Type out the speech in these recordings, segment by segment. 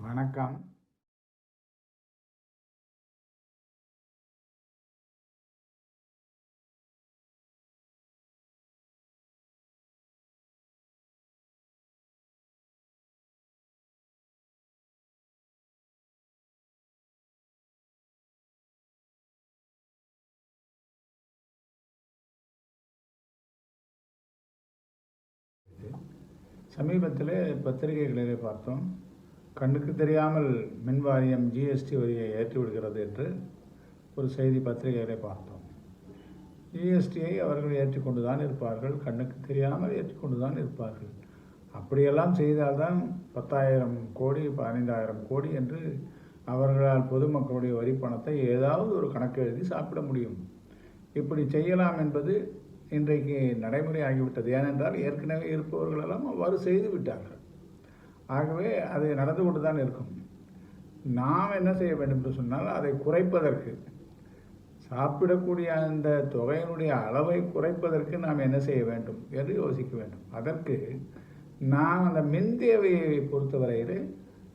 வணக்கம். சமீபத்தில் பத்திரிகைகளிலே பார்த்தோம், கண்ணுக்கு தெரியாமல் மின்வாரியம் ஜிஎஸ்டி வரியை ஏற்றிவிடுகிறது என்று ஒரு செய்தி பத்திரிகைகளை பார்த்தோம். ஜிஎஸ்டியை அவர்கள் ஏற்றிக்கொண்டு தான் இருப்பார்கள், கண்ணுக்கு தெரியாமல் ஏற்றிக்கொண்டு தான் இருப்பார்கள். அப்படியெல்லாம் செய்தால்தான் 10,000 கோடி 15,000 கோடி என்று அவர்களால் பொதுமக்களுடைய வரி பணத்தை ஏதாவது ஒரு கணக்கு எழுதி சாப்பிட முடியும். இப்படி செய்யலாம் என்பது இன்றைக்கு நடைமுறை ஆகிவிட்டது. ஏனென்றால் ஏற்கனவே இருப்பவர்களெல்லாம் அவ்வாறு செய்து விட்டார்கள். ஆகவே அது நடந்து கொண்டு தான் இருக்கும். நாம் என்ன செய்ய வேண்டும் என்று சொன்னால், அதை குறைப்பதற்கு, சாப்பிடக்கூடிய அந்த தொகையினுடைய அளவை குறைப்பதற்கு நாம் என்ன செய்ய வேண்டும் என்று யோசிக்க வேண்டும். அதற்கு நாம் அந்த மின் தேவையை பொறுத்தவரையில்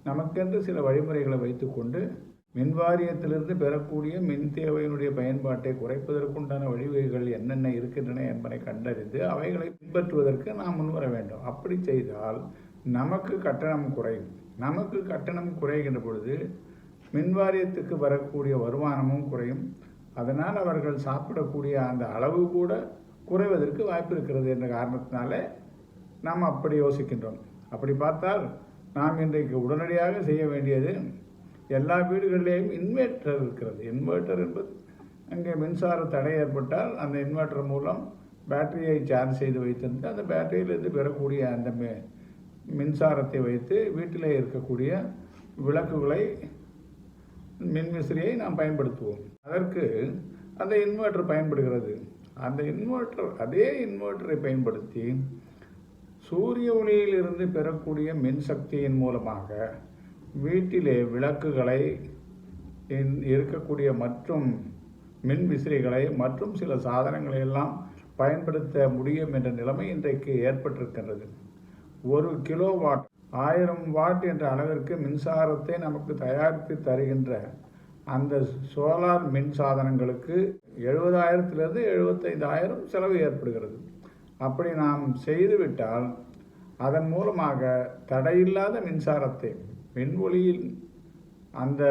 நமக்கென்று சில வழிமுறைகளை வைத்துக்கொண்டு மின் வாரியத்திலிருந்து பெறக்கூடிய மின் தேவையினுடைய பயன்பாட்டை குறைப்பதற்குண்டான வழிவகைகள் என்னென்ன இருக்கின்றன என்பதை கண்டறிந்து அவைகளை பின்பற்றுவதற்கு நாம் முன்வர வேண்டும். அப்படி செய்தால் நமக்கு கட்டணம் குறையும். நமக்கு கட்டணம் குறைகின்ற பொழுது மின் வாரியத்துக்கு வரக்கூடிய வருமானமும் குறையும். அதனால் அவர்கள் சாப்பிடக்கூடிய அந்த அளவு கூட குறைவதற்கு வாய்ப்பு இருக்கிறது என்ற காரணத்தினால நாம் அப்படி யோசிக்கின்றோம். அப்படி பார்த்தால் நாம் இன்றைக்கு உடனடியாக செய்ய வேண்டியது, எல்லா வீடுகளிலேயும் இன்வெர்ட்டர் இருக்கிறது. இன்வெர்ட்டர் என்பது அங்கே மின்சார தடை ஏற்பட்டால் அந்த இன்வெர்ட்டர் மூலம் பேட்டரியை சார்ஜ் செய்து வைத்திருந்து அந்த பேட்டரியிலிருந்து பெறக்கூடிய அந்த மின்சாரத்தை வைத்து வீட்டிலே இருக்கக்கூடிய விளக்குகளை, மின்விசிறியை நாம் பயன்படுத்துவோம். அதற்கு அந்த இன்வெர்ட்டர் பயன்படுகிறது. அந்த இன்வெர்ட்டர், அதே இன்வெர்ட்டரை பயன்படுத்தி சூரிய ஒளியிலிருந்து பெறக்கூடிய மின்சக்தியின் மூலமாக வீட்டிலே விளக்குகளை, இருக்கக்கூடிய மற்றும் மின் விசிறிகளை மற்றும் சில சாதனங்களை எல்லாம் பயன்படுத்த முடியும் என்ற நிலைமை இன்றைக்கு ஏற்பட்டிருக்கின்றது. 1 கிலோவாட் 1000 வாட் என்ற அளவிற்கு மின்சாரத்தை நமக்கு தயாரித்து தருகின்ற அந்த சோலார் மின் சாதனங்களுக்கு 70,000 75,000 செலவு ஏற்படுகிறது. அப்படி நாம் செய்துவிட்டால் அதன் மூலமாக தடையில்லாத மின்சாரத்தை, மின் ஒளியில் அந்த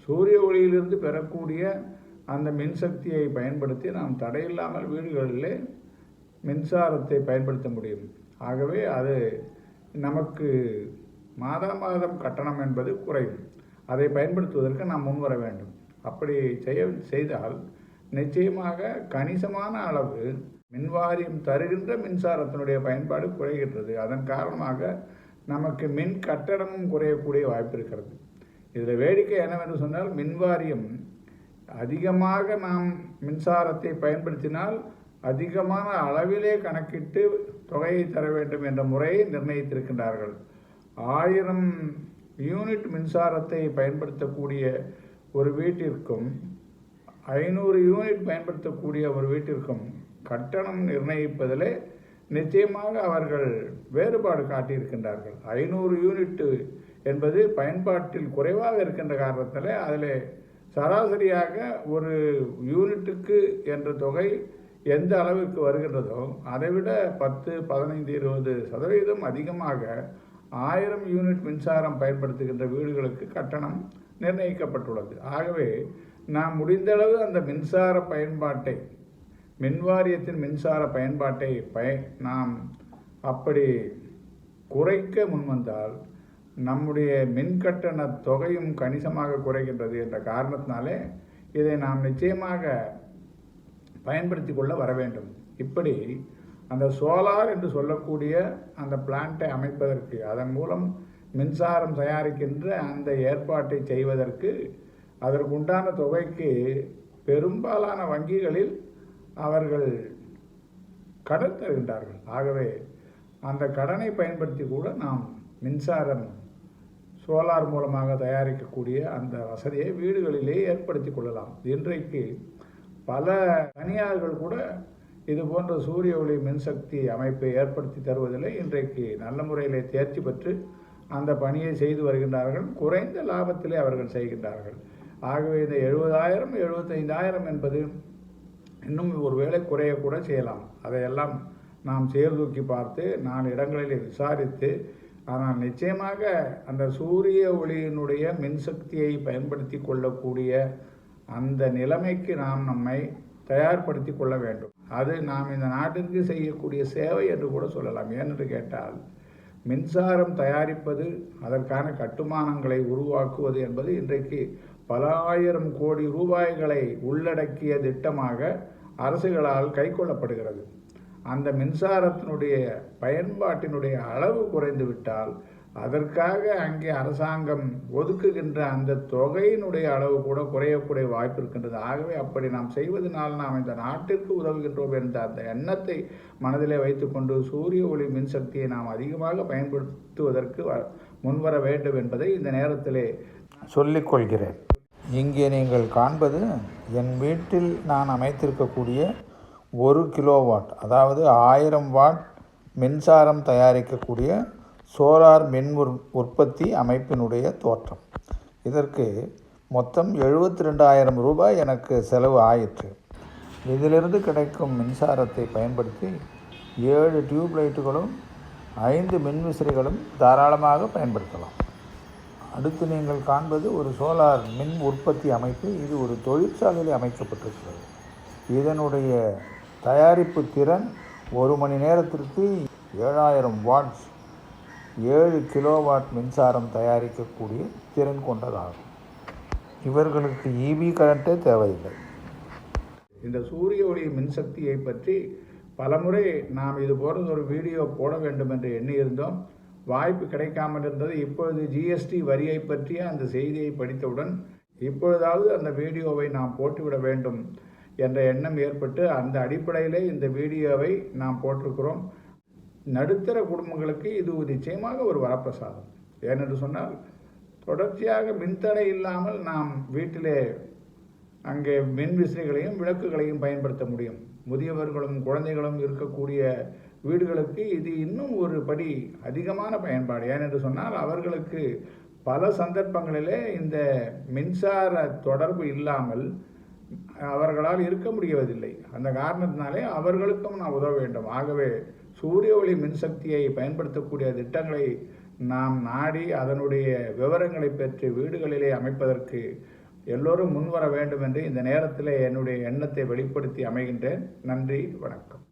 சூரிய ஒளியிலிருந்து பெறக்கூடிய அந்த மின்சக்தியை பயன்படுத்தி நாம் தடையில்லாமல் வீடுகளிலே மின்சாரத்தை பயன்படுத்த முடியும். ஆகவே அது நமக்கு மாதம் கட்டணம் என்பது குறையும். அதை பயன்படுத்துவதற்கு நாம் முன்வர வேண்டும். அப்படி செய்தால் நிச்சயமாக கணிசமான அளவு மின்வாரியம் தருகின்ற மின்சாரத்தினுடைய பயன்பாடு குறைகின்றது. அதன் காரணமாக நமக்கு மின் கட்டணமும் குறையக்கூடிய வாய்ப்பு இருக்கிறது. இதில் வேடிக்கை என்னவென்று சொன்னால், மின்வாரியம் அதிகமாக நாம் மின்சாரத்தை பயன்படுத்தினால் அதிகமான அளவிலே கணக்கிட்டு தொகையை தர வேண்டும் என்ற முறையை நிர்ணயித்திருக்கின்றார்கள். 1000 யூனிட் மின்சாரத்தை பயன்படுத்தக்கூடிய ஒரு வீட்டிற்கும் 500 யூனிட் பயன்படுத்தக்கூடிய ஒரு வீட்டிற்கும் கட்டணம் நிர்ணயிப்பதிலே நிச்சயமாக அவர்கள் வேறுபாடு காட்டியிருக்கின்றார்கள். 500 யூனிட் என்பது பயன்பாட்டில் குறைவாக இருக்கின்ற காரணத்தில் அதில் சராசரியாக ஒரு யூனிட்டுக்கு என்ற தொகை எந்த அளவுக்கு வருகின்றதோ அதைவிட 10, 15, 20% அதிகமாக 1000 யூனிட் மின்சாரம் பயன்படுத்துகின்ற வீடுகளுக்கு கட்டணம் நிர்ணயிக்கப்பட்டுள்ளது. ஆகவே நாம் முடிந்தளவு அந்த மின்சார பயன்பாட்டை, மின்வாரியத்தின் மின்சார பயன்பாட்டை நாம் அப்படி குறைக்க முன்வந்தால் நம்முடைய மின்கட்டண தொகையும் கணிசமாக குறைகின்றது என்ற காரணத்தினாலே இதை நாம் நிச்சயமாக பயன்படுத்தி கொள்ள வர வேண்டும். இப்படி அந்த சோலார் என்று சொல்லக்கூடிய அந்த பிளான்ட்டை அமைப்பதற்கு, அதன் மூலம் மின்சாரம் தயாரிக்கின்ற அந்த ஏற்பாட்டை செய்வதற்கு அதற்குண்டான தொகைக்கு பெரும்பாலான வங்கிகளில் அவர்கள் கடன் தருகின்றார்கள். ஆகவே அந்த கடனை பயன்படுத்தி கூட நாம் மின்சாரம் சோலார் மூலமாக தயாரிக்கக்கூடிய அந்த வசதியை வீடுகளிலே ஏற்படுத்தி கொள்ளலாம். இன்றைக்கு பல தனியார்கள் கூட இது போன்ற சூரிய ஒளி மின்சக்தி அமைப்பை ஏற்படுத்தி தருவதில் இன்றைக்கு நல்ல முறையில் தேர்ச்சி பெற்று அந்த பணியை செய்து வருகின்றார்கள். குறைந்த லாபத்திலே அவர்கள் செய்கின்றார்கள். ஆகவே இந்த 70,000 75,000 என்பது இன்னும் ஒருவேளை குறையக்கூட செய்யலாம். அதையெல்லாம் நாம் சீர்தூக்கி பார்த்து 4 இடங்களில் விசாரித்து, ஆனால் நிச்சயமாக அந்த சூரிய ஒளியினுடைய மின்சக்தியை பயன்படுத்தி கொள்ளக்கூடிய அந்த நிலைமைக்கு நாம் நம்மை தயார்படுத்தி கொள்ள வேண்டும். அது நாம் இந்த நாட்டிற்கு செய்யக்கூடிய சேவை என்று கூட சொல்லலாம். ஏனென்று கேட்டால், மின்சாரம் தயாரிப்பது, அதற்கான கட்டுமானங்களை உருவாக்குவது என்பது இன்றைக்கு பல ஆயிரம் கோடி ரூபாய்களை உள்ளடக்கிய திட்டமாக அரசுகளால் கைக்கொள்ளப்படுகிறது. அந்த மின்சாரத்தினுடைய பயன்பாட்டினுடைய அளவு குறைந்துவிட்டால் அதற்காக அங்கே அரசாங்கம் ஒதுக்குகின்ற அந்த தொகையினுடைய அளவு கூட குறையக்கூடிய வாய்ப்பு இருக்கின்றது. ஆகவே அப்படி நாம் செய்வதனால் நாம் இந்த நாட்டிற்கு உதவுகின்றோம் என்ற அந்த எண்ணத்தை மனதிலே வைத்துக்கொண்டு சூரிய ஒளி மின்சக்தியை நாம் அதிகமாக பயன்படுத்துவதற்கு முன்வர வேண்டும் என்பதை இந்த நேரத்திலே சொல்லிக்கொள்கிறேன். இங்கே நீங்கள் காண்பது என் வீட்டில் நான் அமைத்திருக்கக்கூடிய 1 கிலோவாட், அதாவது 1000 வாட் மின்சாரம் தயாரிக்கக்கூடிய சோலார் மின் உற்பத்தி அமைப்பினுடைய தோற்றம். இதற்கு மொத்தம் 72,000 ரூபாய் எனக்கு செலவு ஆயிற்று. இதிலிருந்து கிடைக்கும் மின்சாரத்தை பயன்படுத்தி 7 டியூப் லைட்டுகளும் 5 மின்விசிறிகளும் தாராளமாக பயன்படுத்தலாம். அடுத்து நீங்கள் காண்பது ஒரு சோலார் மின் உற்பத்தி அமைப்பு. இது ஒரு தொழிற்சாலையில் அமைக்கப்பட்டிருக்கிறது. இதனுடைய தயாரிப்பு திறன் 1 மணி நேரத்திற்கு 7,000 வாட்ஸ் 7 கிலோவாட் மின்சாரம் தயாரிக்கக்கூடிய திறன் கொண்டதாகும். இவர்களுக்கு இபி கரண்ட்டே தேவையில்லை. இந்த சூரிய ஒளி மின்சக்தியை பற்றி பலமுறை நாம் இது போன்ற ஒரு வீடியோ போட வேண்டும் என்று எண்ணியிருந்தோம். வாய்ப்பு கிடைக்காமல் இருந்தது. இப்பொழுது ஜிஎஸ்டி வரியை பற்றிய அந்த செய்தியை படித்தவுடன் இப்பொழுதாவது அந்த வீடியோவை நாம் போட்டுவிட வேண்டும் என்ற எண்ணம் ஏற்பட்டு அந்த அடிப்படையிலே இந்த வீடியோவை நாம் போட்டிருக்கிறோம். நடுத்தர குடும்பங்களுக்கு இது நிச்சயமாக ஒரு வரப்பிரசாதம். ஏனென்று சொன்னால், தொடர்ச்சியாக மின்தடை இல்லாமல் நாம் வீட்டிலே அங்கே மின்விசிறிகளையும் விளக்குகளையும் பயன்படுத்த முடியும். முதியவர்களும் குழந்தைகளும் இருக்கக்கூடிய வீடுகளுக்கு இது இன்னும் ஒரு படி அதிகமான பயன்பாடு. ஏனென்று சொன்னால், அவர்களுக்கு பல சந்தர்ப்பங்களிலே இந்த மின்சார தொடர்பு இல்லாமல் அவர்களால் இருக்க முடிவதில்லை. அந்த காரணத்தினாலே அவர்களுக்கும் நாம் உதவ வேண்டும். ஆகவே சூரிய ஒளி மின்சக்தியை பயன்படுத்தக்கூடிய திட்டங்களை நாம் நாடி அதனுடைய விவரங்களை பெற்று வீடுகளிலே அமைப்பதற்கு எல்லோரும் முன்வர வேண்டும் என்று இந்த நேரத்தில் என்னுடைய எண்ணத்தை வெளிப்படுத்தி அமைகின்றேன். நன்றி, வணக்கம்.